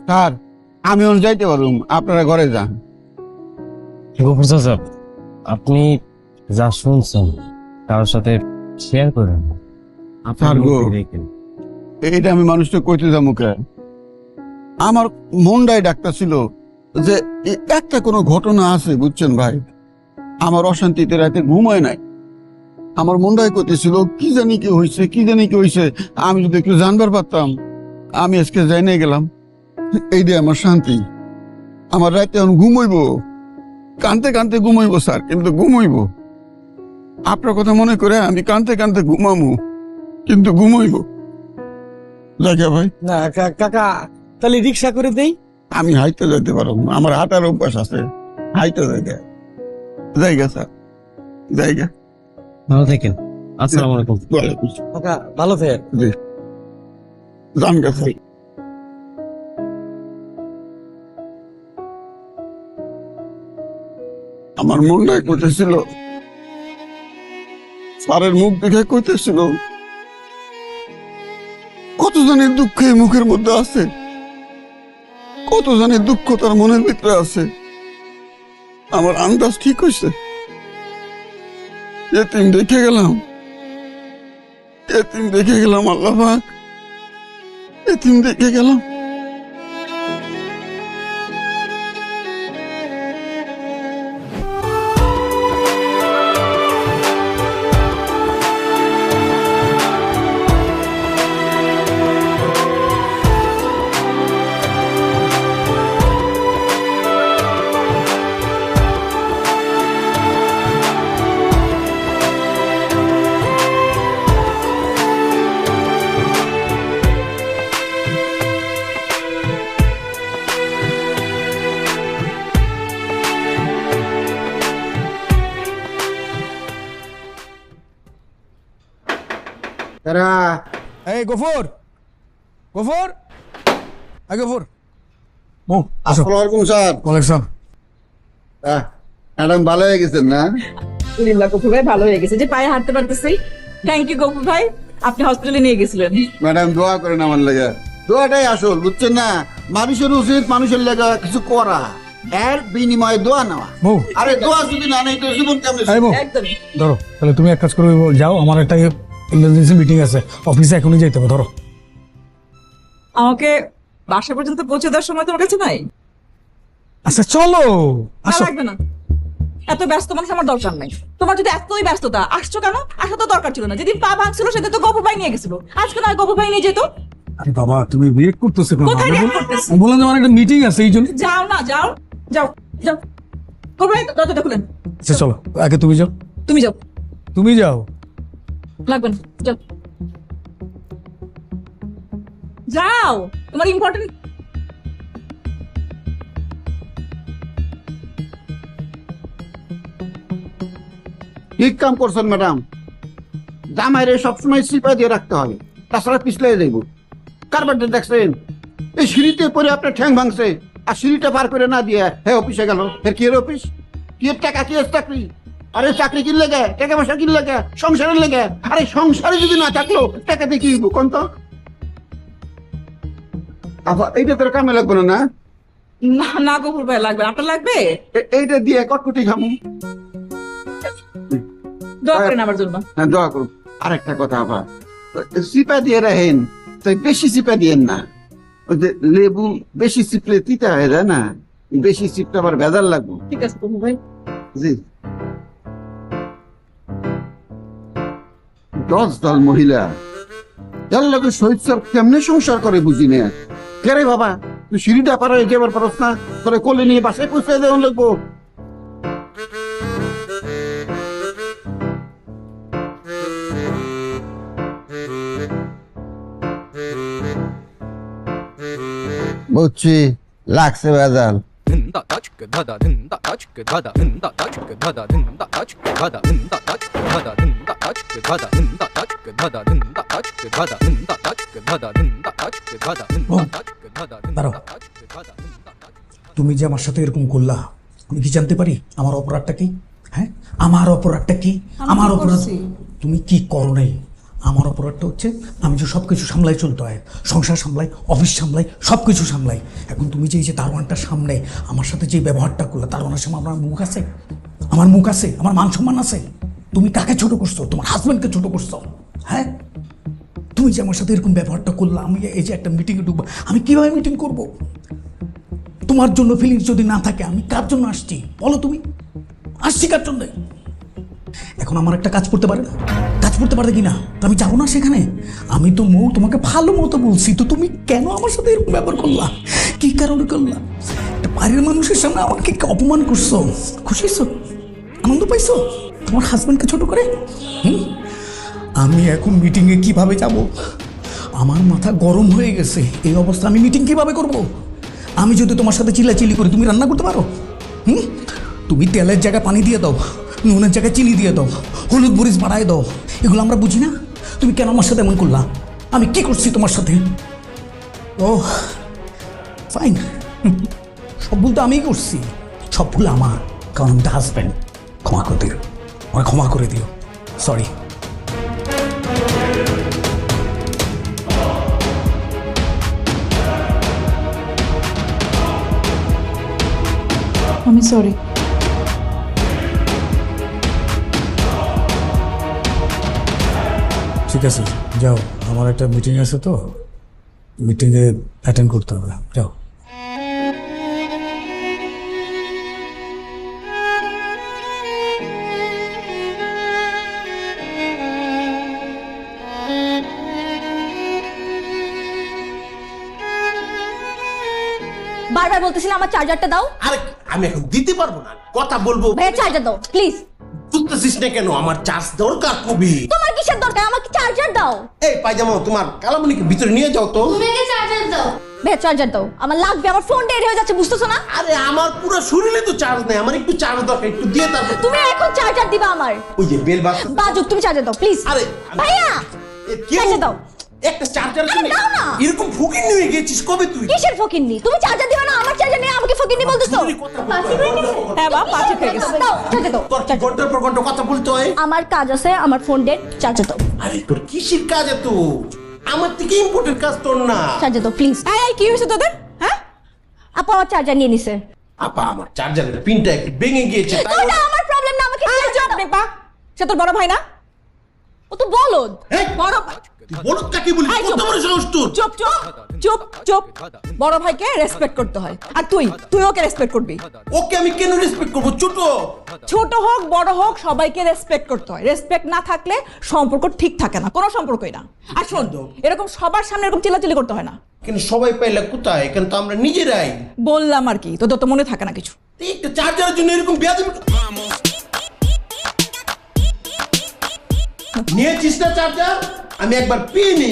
Sir আমি on যাইতে পারুম, আপনারা ঘরে যান। গফুর চাচা, আপনি যা শুনছেন কারোর সাথে শেয়ার করেন। স্যার গো, এইটা আমি মানুষটা কইতে যাবো কে? আমার মনটাই ডাক্তার ছিল যে একটা কোনো ঘটনা আছে, বুঝছেন ভাই। আমার অশান্তিতে রাতে ঘুম হয় নাই। আমার মনটাই করতেছিল কি জানি কি হয়েছে, কি জানি কি হয়েছে। আমি যদি একটু জানবার পারতাম। আমি আজকে যাই নিয়ে গেলাম, এইটাই আমার শান্তি। আমার রাতে এখন ঘুমইব, কানতে কানতে ঘুমাইবো স্যার, কিন্তু ঘুমাইবো। আপনার কথা মনে করে আমি কানতে কানতে ঘুমামু, কিন্তু ঘুমাইবো। জায়গা ভাই না কাকা, তাহলে রিক্সা করে দেই। আমি হাইতে যেতে পারবো না, আমার হাঁটার অভ্যাস আছে। হাইতে জায়গা জায়গা স্যার, জায়গা। ভালো থাকেন। আসসালামু আলাইকুম। কাকা ভালো থাকে। জি জান গেছে। আমার মনটাই কইতেছিল, স্যারের মুখ দেখে কইতেছিল কত জনের দুঃখ এই মুখের মধ্যে আছে, কত জনের দুঃখ তার মনের ভিতরে আছে। আমার আন্দাজ ঠিক হয়েছে। এতিম দেখে গেলাম, এতিম দেখে গেলাম, আল্লাহ পাক, এতিম দেখে গেলাম। এই গফুর, গফুর, এই গফুর। ও আসসালামু আলাইকুম স্যার। ওয়ালাইকুম। ম্যাডাম ভালো হয়ে গেছেন না? আলহামদুলিল্লাহ, গফুর ভাই ভালো হয়ে গেছে, যে পায়ে হাঁটতে পারতেছি। থ্যাংক ইউ গফুর ভাই, আপনি হসপিটালে নিয়ে গেছিলেন। ম্যাডাম দোয়া করেন আমার লাগা, দোয়াটাই আসল, বুঝছেন না? মানুষের উচিত মানুষের লাগা কিছু করা, এর বিনিময়ে দোয়া নেওয়া। বউ, আরে দোয়া যদি না নেই তো জীবন কেমনে? এই বউ, একদমই। ধরো তাহলে তুমি এক কাজ করো, যাও, আমার একটা ইমার্জেন্সি মিটিং আছে, অফিসে এখনই যাইতে হবে। ধরো। আমাকে বাসা পর্যন্ত পৌঁছে দেওয়ার সময় তোমার কাছে নাই? আচ্ছা চলো, না আসো। লাগবে না, এত ব্যস্ত মানুষ আমার দরকার নাই। তোমার যদি এতই ব্যস্ততা, আসছো কেন? আসা তো দরকার ছিল না। যেদিন পা ভাঙছিল সেদিন তো গফুর ভাই নিয়ে গেছিল, আজকে নয় গফুর ভাই নিয়ে যেত। আরে বাবা, তুমি রিয়েক্ট করতেছো কেন? কোথায় react করতেছি? আমি বললাম যে আমার একটা মিটিং আছে, এই জন্য। যাও না, যাও যাও যাও। গফুর ভাই দরজাটা খুলেন। আচ্ছা চলো, আগে তুমি যাও, তুমি যাও। তুমি যাও। লাগবে না, যাও যাও, তোমার ইম্পর্টেন্ট। ঠিক কাম করছেন ম্যাডাম। জামাইরে সবসময় সিপা দিয়ে রাখতে হবে, তাছাড়া পিছলে যাইব। কারবারটা দেখছেন, এই সিঁড়িতে পরে আপনার ঠ্যাং ভাঙছে, আর সিঁড়িটা পার করে না দিয়ে হ্যাঁ অফিসে গেল। এর কি এর অফিস? কি এর টাকা, কি এর চাকরি? আরে চাকরি কিনলে গে, টাকা পয়সা কিনলে গে, সংসারের লেগে। আরে সংসারে যদি না থাকলো টাকা দিয়ে কি হইব কোন তো? আবার এইটা তোর কামে লাগবে না? না না গফুর ভাই লাগবে, আপনার লাগবে। এইটা দিয়ে কটকটি খামু। দোয়া করেন আমার জন্য। হ্যাঁ দোয়া করুন। আরেকটা কথা আবার, সিপা দিয়ে রাখেন, তাই বেশি সিপা দিয়েন না। ওই যে লেবু বেশি চিপলে তিতা হয়ে যায় না, বেশি চিপটা আবার ভেজাল লাগবে। ঠিক আছে গফুর ভাই। জি। 10 দল মহিলা এর লগে শহীদ স্যার কেমনে সংসার করে বুঝি না। কে রে বাবা, তুই সিঁড়িটা পারো একেবার পারস না, তোরে কোলে নিয়ে বাসায় পৌঁছে দেওয়া লাগবো। বুঝছি, লাগছে ভেজাল। দাঁড়াও, তুমি যে আমার সাথে এরকম করলা, আমি কি জানতে পারি আমার অপরাধটা কি? হ্যাঁ, আমার অপরাধটা কি? আমার অপরাধ তুমি কি করো নাই, আমার অপরাধটা হচ্ছে আমি যে সব কিছু সামলাই চলতে হয়, সংসার সামলাই, অফিস সামলাই, সব কিছু সামলাই। এখন তুমি যে এই যে দারোয়ানটার সামনে আমার সাথে যে ব্যবহারটা করলে, দারোয়ানের সামনে আমার মুখ আছে, আমার মুখ আছে, আমার মান সম্মান আছে। তুমি কাকে ছোট করছো? তোমার হাজব্যান্ডকে ছোট করছো। হ্যাঁ, তুমি যে আমার সাথে এরকম ব্যবহারটা করলে, আমি এই যে একটা মিটিংয়ে ঢুকবো, আমি কিভাবে মিটিং করব? তোমার জন্য ফিলিংস যদি না থাকে, আমি কার জন্য আসছি বলো? তুমি আসছি কার জন্য? এখন আমার একটা কাজ করতে পারে না, কাজ করতে পারে কি না? তো আমি যাবো না সেখানে। আমি তো তোমাকে ভালো মতো বলছি, তো তুমি কেন আমার সাথে এরকম ব্যবহার করলা? কি কারণে করলা? একটা বাইরের মানুষের সামনে আমাকে অপমান করছো, খুশি হইছো? আনন্দ পাইছো তোমার হাজব্যান্ডকে ছোট করে? আমি এখন মিটিংয়ে কিভাবে যাব? আমার মাথা গরম হয়ে গেছে। এই অবস্থা আমি মিটিং কিভাবে করব? আমি যদি তোমার সাথে চিল্লাচিল্লি করি, তুমি রান্না করতে পারো? তুমি তেলের জায়গায় পানি দিয়ে দাও, নুনের জায়গায় চিনি দিয়ে দাও, হলুদ মরিচ বাড়ায় দাও, এগুলো আমরা বুঝি না? তুমি কেন আমার সাথে এমন করলা? আমি কি করছি তোমার সাথে? ও ফাইন, সব ভুল তো আমিই করছি, সব ভুল আমার, কারণ আমি তো হাজব্যান্ড। ক্ষমা করে দিও, আমায় ক্ষমা করে দিও, সরি। আমি সরি। ঠিক আছে, যাও, আমার একটা মিটিং আছে, তো মিটিংয়ে অ্যাটেন্ড করতে হবে, যাও। বারবার বলতেছিলাম আমার চার্জারটা দাও। আরে আমি এখন দিতে পারবো না, কথা বলবো। ভাইয়া চার্জার দাও প্লিজ। বুঝতেছিস না কেন? আমার চার্জ দরকার খুবই। তোমার কিসের দরকার? আমাকে চার্জার দাও। এই পায়জামা তোমার কালামণিকে ভিতরে নিয়ে যাও তো। তুমি আগে চার্জার দাও। ভাইয়া চার্জার দাও, আমার লাগবে, আমার ফোন ডেড হয়ে যাচ্ছে, বুঝতেছো না? আরে আমার পুরো শরীরে তো চার্জ নেই, আমার একটু চার্জ দরকার, একটু দিয়ে তারপর। তুমি এখন চার্জার দিবা আমার। ওই যে বেল বাজছে। বাজুক, তুমি চার্জার দাও প্লিজ। আরে ভাইয়া চার্জার দাও। একটা চার্জার আরে দাও না। এরকম ফুকিং নিয়ে গেছিস কবে তুই? কিসের ফকিন্নি? তুমি চার্জার দিবা না, আমার চার্জার নিয়ে আমাকে ফকিন্নি বলতেছো? হ্যাঁ বাপ, পাঁচে হয়ে গেছে। দাও চার্জার দাও। তোর কি ঘন্টার পর ঘন্টা কথা বলতে হয়? আমার কাজ আছে, আমার ফোন ডেড, চার্জার দাও। আরে তোর কিসের কাজ এত? আমার থেকে ইম্পর্টেন্ট কাজ তোর না। চার্জার দাও প্লিজ। এই কি হয়েছে তোদের? হ্যাঁ, আপু আমার চার্জার নিয়ে নিছে। আপা আমার চার্জারের পিনটা একটু ভেঙে গিয়েছে, তাই ওটা আমার প্রবলেম না, আমাকে এই চার্জার চুপ দাও। নেপা। সে তোর বড় ভাই না? ও তো বলদ। এই, বড় তুই বলত কাকে বলিস? এই কত চুপ। বড় সাহস তোর? চুপ চুপ চুপ চুপ। বড় ভাইকে রেসপেক্ট করতে হয়, আর তুই ওকে রেসপেক্ট করবি। ওকে আমি কেন রেসপেক্ট করবো? ছোট ছোট হোক বড় হোক সবাইকে রেসপেক্ট করতে হয়। রেসপেক্ট না থাকলে সম্পর্ক ঠিক থাকে না, কোনো সম্পর্কই না। আর শোন, এরকম সবার সামনে এরকম চিল্লাচিল্লি করতে হয় না। কিন্তু সবাই পাইলে কোথায়? এখানে তো আমরা নিজেরাই। বললাম আর কি, তোদের তো মনে থাকে না কিছু। এই একটা চার্জারের জন্য এরকম বেয়াদবি নিয়েছিস না চার্জার? আমি একবার পেয়ে নি,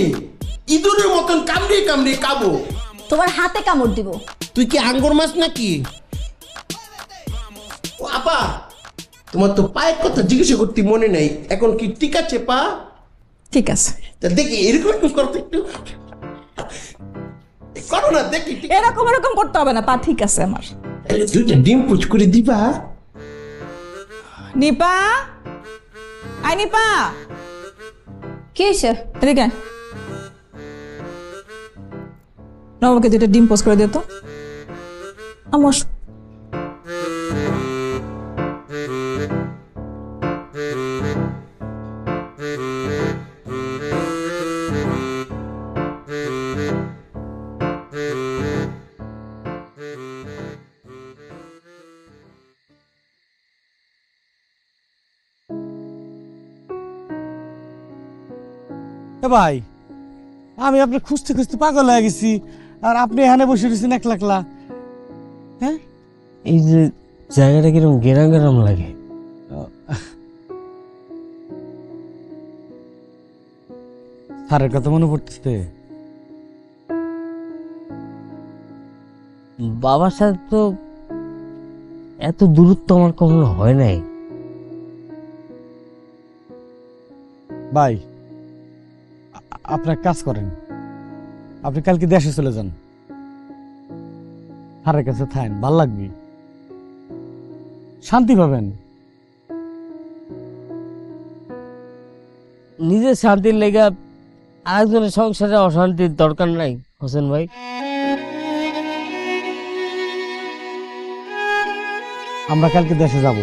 ইঁদুরের মতন কামড়িয়ে কামড়িয়ে খাবো। তোমার হাতে কামড় দিব। তুই কি আঙ্গুর মাছ নাকি? ও আপা, তোমার তো পায়ের কথা জিজ্ঞাসা করতে মনে নেই, এখন কি ঠিক আছে পা? ঠিক আছে, তা দেখি এরকম একটু করতে, একটু করো না দেখি। এরকম এরকম করতে হবে না, পা ঠিক আছে আমার। দুইটা ডিম পুচ করে দিবা। নিপা, আই নিপা, কি হয়েছে? এদিকে আয়। নবকে দুটো ডিম পোস্ট করে দিও তো আমার। ভাই, আমি আপনার খুঁজতে খুঁজতে পাগল হয়ে গেছি, আর আপনি এখানে বসে রয়েছেন একলা একলা। হ্যাঁ, এই যে জায়গাটা কিরকম গেরাম গেরাম লাগে। স্যারের কথা মনে পড়তেছে। বাবার সাথে তো এত দূরত্ব আমার কখনো হয় নাই। ভাই, আপনার কাজ করেন, আপনি কালকে দেশে চলে যান, স্যারের কাছে থাকেন, ভাল লাগবে, শান্তি পাবেন। নিজের শান্তির লেগা আরেকজনের সংসারে অশান্তির দরকার নাই হোসেন ভাই। আমরা কালকে দেশে যাব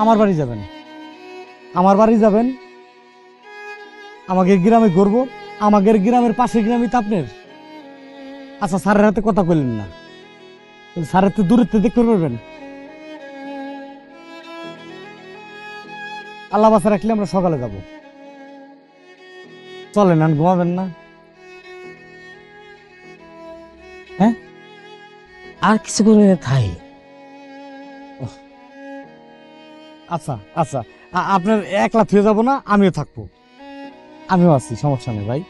আমার বাড়ি যাবেন, আমাদের গ্রামে ঘুরব, আমাদের গ্রামের পাশের গ্রামই তো আপনার। আচ্ছা, স্যারের হাতে কথা কইলেন না, স্যারের তো দূরের থেকে দেখতে পারবেন। আল্লাহ বাসা রাখলে আমরা সকালে যাব। চলেন, আর ঘুমাবেন না? হ্যাঁ, আর কিছু করে থাই। আচ্ছা আচ্ছা, আপনার একলা থুয়ে যাব না, আমিও থাকবো, আমিও আছি, সমস্যা নেই ভাই।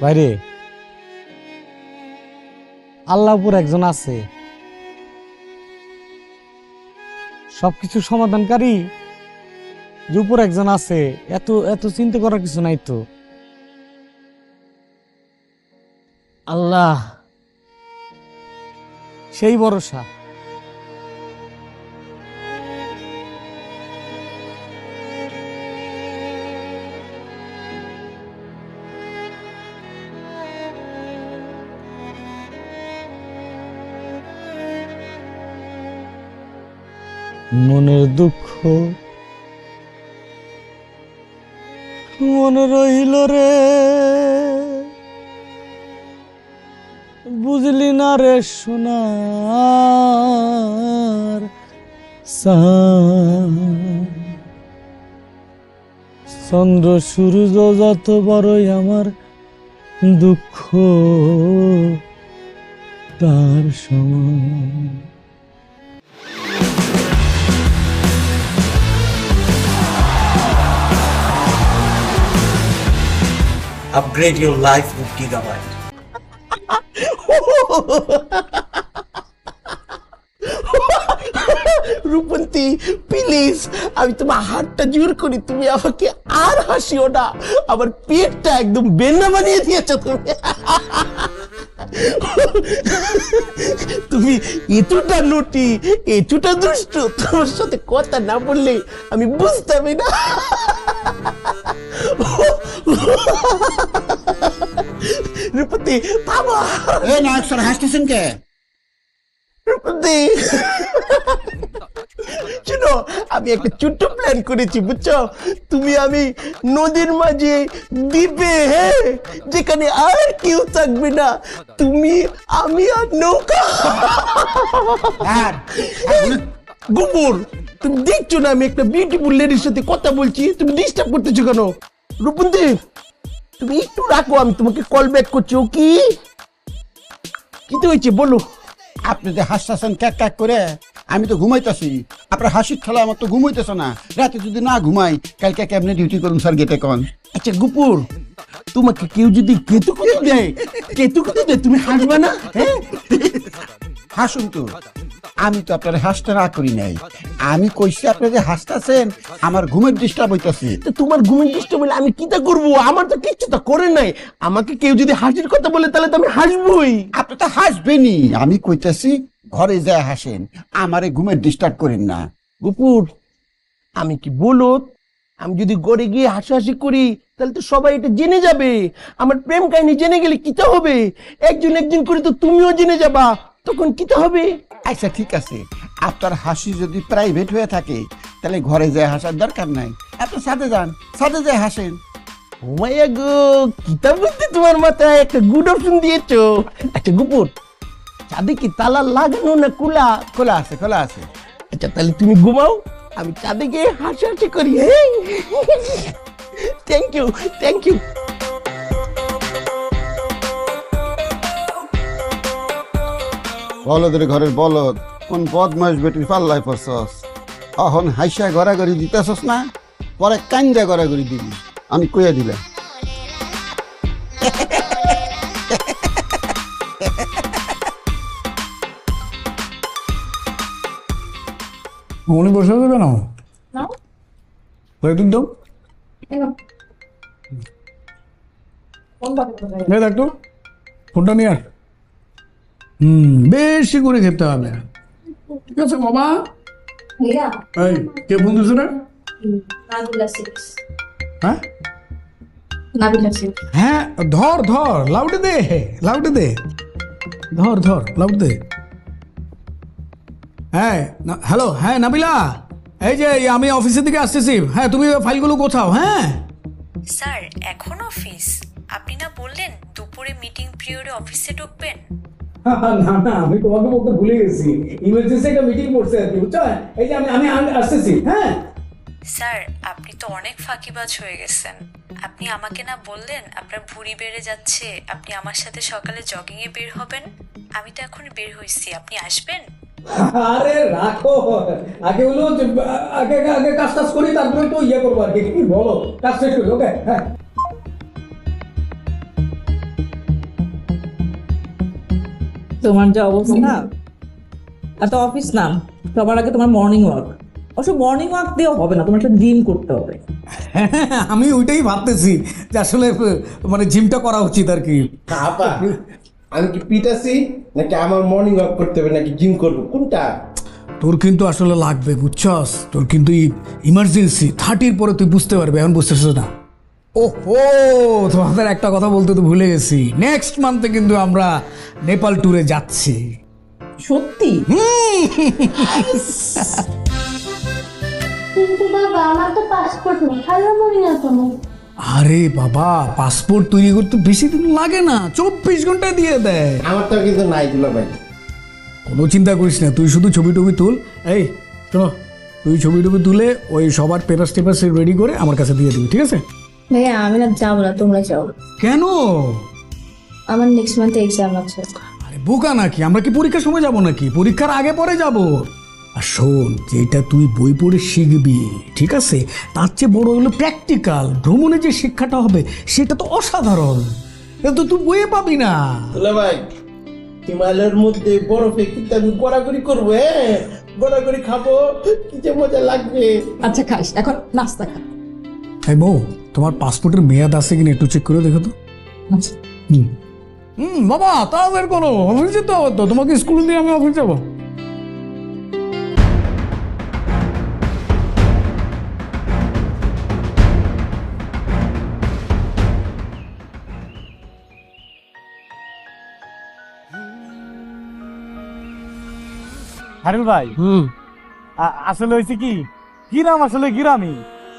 ভাইরে, আল্লাহ উপর একজন আছে, সবকিছু সমাধানকারী, যে উপর একজন আছে, এত এত চিন্তা করার কিছু নাই তো। আল্লাহ সেই ভরসা। মনের দুঃখ মনে রইল রে, বুঝলি না রে সোনার চন্দ্র সূর্য যত বড়ই আমার দুঃখ তার সমান। Upgrade your life with Gigabyte. Rupanti please, আমি তোমার হাতটা জোর করি, তুমি আমাকে আর হাসিও না, আমার পেটটা একদম বেন্না বানিয়ে দিয়েছো তুমি। তুমি এতটা নটি, এতটা দুষ্ট, তোমার সাথে কথা না বললে আমি বুঝতামই না। রূপন্তী থামো। এই নায়ক স্যার হাসতেছেন কে? রূপন্তী শুনো, আমি একটা ছোট্ট প্ল্যান করেছি বুঝছো, তুমি আমি নদীর মাঝে দ্বীপে, হ্যাঁ, যেখানে আর কেউ থাকবে না, তুমি আমি আর নৌকা। গোবর, তুমি দেখছো না আমি একটা বিউটিফুল লেডির সাথে কথা বলছি, তুমি ডিস্টার্ব করতেছো কেন? রূপন্তী তুমি একটু রাখো, আমি তোমাকে কল ব্যাক করছি। ও কি কি তো হয়েছে বলো? আপনি যে হাসতেছেন ক্যাক ক্যাক করে, আমি তো ঘুমাইতেছি, আপনার হাসির খেলা আমার তো ঘুমাইতেছে না। রাতে যদি না ঘুমাই, কালকে কেমনে ডিউটি করুন স্যার গেটে কন? আচ্ছা গুপুর, তোমাকে কেউ যদি কেতুকুতি দেয়, তুমি হাসবে না? হ্যাঁ, হাসুন তো, আমি তো আপনার হাসতে না করি নাই, আমি কইছি আপনি যে হাসতেছেন আমার ঘুমের ডিস্টার্ব হইতাছে। তো তোমার ঘুমের ডিস্টার্ব বলে আমি কিটা করবো? আমার তো কিচ্ছু তো করে নাই। আমাকে কেউ যদি হাসির কথা বলে তাহলে তো আমি হাসবোই। আপনি তো হাসবেনই, আমি কইতাছি ঘরে যায় হাসেন, আমারে ঘুমের ডিস্টার্ব করেন না। গুপুর, আমি কি বলো, আমি যদি গড়ে গিয়ে হাসাহাসি করি তাহলে তো সবাই এটা জেনে যাবে। আমার প্রেম কাহিনী জেনে গেলে কিটা হবে? একজন একজন করে তো তুমিও জেনে যাবা, তখন কিটা হবে? আচ্ছা ঠিক আছে, আপনার হাসি যদি প্রাইভেট হয়ে থাকে তাহলে ঘরে যায় হাসার দরকার নাই, আপনি সাথে যান, সাথে যায় হাসেন। ও মাইয়া গো, কিতা বলতে তোমার মাথায় একটা গুড অপশন দিয়েছো। আচ্ছা গুপুর, চাঁদে কি তালা লাগানো না খোলা? খোলা আছে, খোলা আছে। আচ্ছা তাহলে তুমি ঘুমাও, আমি চাঁদে গিয়ে হাসাহাসি করি। হ্যাঁ, থ্যাংক ইউ, থ্যাংক ইউ। বলদের ঘরের বলদ, কোন বদমাস বেটির পাল্লায় পড়ছস? অহন হাইসা গড়াগড়ি দিতেছস না, পরে কান্দা গড়াগড়ি দিবি, আমি কইয়া দিলাম। মনে বসে হবে কেন? কয়েকদিন তো দেখ তো, ফোনটা নিয়ে আস। বেশি করে খেতে হবে। ঠিক আছে বাবা। ভাইয়া এই কে ফোন দিছে রে? নাবিলা সিক্স হ্যাঁ নাবিলা সিক্স হ্যাঁ, ধর ধর, লাউডে দে, লাউডে দে, ধর ধর, লাউড দে। হ্যাঁ হ্যালো, হ্যাঁ নাবিলা, এই যে আমি অফিসের দিকে আসতেছি। হ্যাঁ তুমি ফাইলগুলো গোছাও। হ্যাঁ স্যার এখন অফিস? আপনি না বললেন দুপুরে মিটিং পিরিয়ডে অফিসে ঢুকবেন? না না, আমি তোমাকে বলতে ভুলে গেছি, ইমার্জেন্সি একটা মিটিং করছে আর কি, বুঝছো? এই যে আমি আসতেছি। হ্যাঁ স্যার আপনি তো অনেক ফাঁকিবাজ হয়ে গেছেন। আপনি আমাকে না বললেন আপনার ভুঁড়ি বেড়ে যাচ্ছে, আপনি আমার সাথে সকালে জগিং এ বের হবেন? আমি তো এখন বের হইছি, আপনি আসবেন? আরে রাখো, আগে হলো আগে আগে কাজ টাজ করি, তারপরে তো ইয়ে করবো আর কি। কি বলো, কাজ শেষ করি। ওকে হ্যাঁ। তোমার যে অবস্থা, এত অফিস না, সবার আগে তোমার মর্নিং ওয়াক। অবশ্য মর্নিং ওয়াক দিয়েও হবে না, তোমার একটা জিম করতে হবে। আমি ওইটাই ভাবতেছি যে আসলে মানে জিমটা করা উচিত আর কি। আপা আমি কি পিটাছি নাকি আমার মর্নিং ওয়াক করতে হবে নাকি জিম করবো, কোনটা? তোর কিন্তু আসলে লাগবে, বুঝছস? তোর কিন্তু ইমার্জেন্সি 30-র পরে তুই বুঝতে পারবি, এখন বুঝতেছিস না? ওহো, তোমাদের একটা কথা বলতে তো ভুলে গেছি, নেক্সট মান্থে কিন্তু আমরা নেপাল ট্যুরে যাচ্ছি। সত্যি? কিন্তু বাবা আমার তো পাসপোর্ট নেই, হ্যালো মরি না তো। আরে বাবা, পাসপোর্ট তৈরি করতে বেশি দিন লাগে না, 24 ঘন্টা দিয়ে দেয়। আমার তো কিন্তু নাই দুলা ভাই। কোনো চিন্তা করিস না, তুই শুধু ছবি টবি তুল। এই শোনো, তুই ছবি টবি তুলে ওই সবার পেপার টেপার রেডি করে আমার কাছে দিয়ে দিবি, ঠিক আছে? ভাইয়া আমি না যাবো না, তোমরা যাও। কেন? আমার নেক্সট মান্থে এক্সাম আছে। আরে বোকা নাকি, আমরা কি পরীক্ষার সময় যাব নাকি? পরীক্ষার আগে পরে যাব। আর শোন, যেটা তুই বই পড়ে শিখবি, ঠিক আছে, তার চেয়ে বড় হলো প্র্যাকটিক্যাল। ভ্রমণে যে শিক্ষাটা হবে সেটা তো অসাধারণ, এটা তো তুই বইয়ে পাবি না। দুলা ভাই, হিমালয়ের মধ্যে বরফে কিন্তু আমি গড়াগড়ি করবো, হ্যাঁ গড়াগড়ি খাবো, কি যে মজা লাগবে। আচ্ছা খাস, এখন নাস্তা খা। হ্যাঁ বউ, তোমার পাসপোর্টের মেয়াদ আছে কিনা একটু চেক করে দেখো তো। আচ্ছা বাবা তাড়াতাড়ি করো, অফিস যেতে হবে তো, তোমাকে স্কুল দিয়ে আমি অফিস যাবো। হারুল ভাই, আসলে হয়েছে কি, গ্রাম আসলে গ্রামই,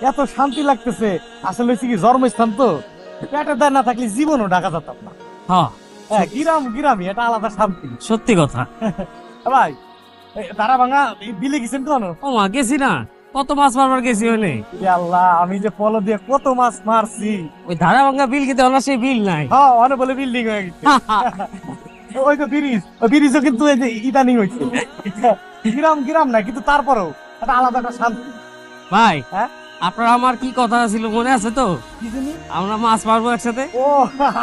এত শান্তি লাগতেছে। আসলে হয়েছে কি, জন্মস্থান তো, পেটের দায় না থাকলে জীবনও ঢাকা যেতাম না। হ্যাঁ গ্রাম গ্রামই, এটা আলাদা শান্তি। সত্যি কথা। ভাই তারা ভাঙা বিলে গেছেন কোন? ও মা, গেছি না, কত মাছ মারবার গেছি ওনে। আল্লাহ, আমি যে পলো দিয়ে কত মাছ মারছি। ওই ধারা ভাঙ্গা বিল খেতে হলো, সেই বিল নাই। হ্যাঁ অনেক বলে বিল্ডিং হয়ে গেছে। ওই তো ব্রিজ, ওই ব্রিজও কিন্তু এই যে ইদানিং হয়েছে। গ্রাম গ্রাম না, কিন্তু তারপরেও একটা আলাদা একটা শান্তি। ভাই হ্যাঁ আপনার আমার কি কথা ছিল মনে আছে তো? কি জানি? আমরা মাছ মারবো একসাথে। ও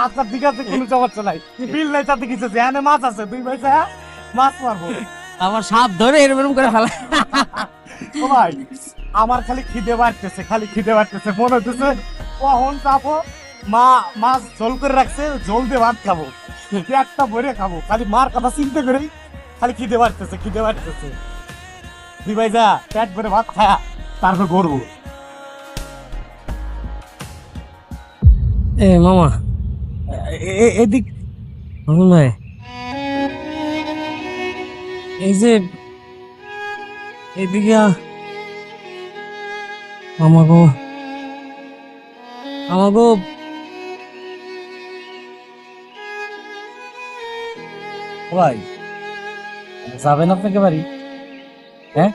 আচ্ছা ঠিক আছে, কোনো সমস্যা নাই। বিল নাই তাতে কিছু আছে, এখানে মাছ আছে, তুই ভাই মাছ মারবো। আমার সাপ ধরে এরকম করে ফেলা। ও ভাই, আমার খালি খিদে বাড়তেছে, খালি খিদে বাড়তেছে, মনে হচ্ছে কখন যাবো। মা মাছ ঝোল করে রাখছে, ঝোল দিয়ে ভাত খাবো, পেটটা ভরে খাবো, খালি মার কথা চিন্তা করেই খালি খিদে বাড়তেছে, খিদে বাড়তেছে। তুই ভাই যা, পেট ভরে ভাত খায়া তারপর করবো। এ মামা, এদিক ভাই, এই যে এদিকে আমাগো আমাগো ভাই যাবেন আপনাকে বাড়ি? হ্যাঁ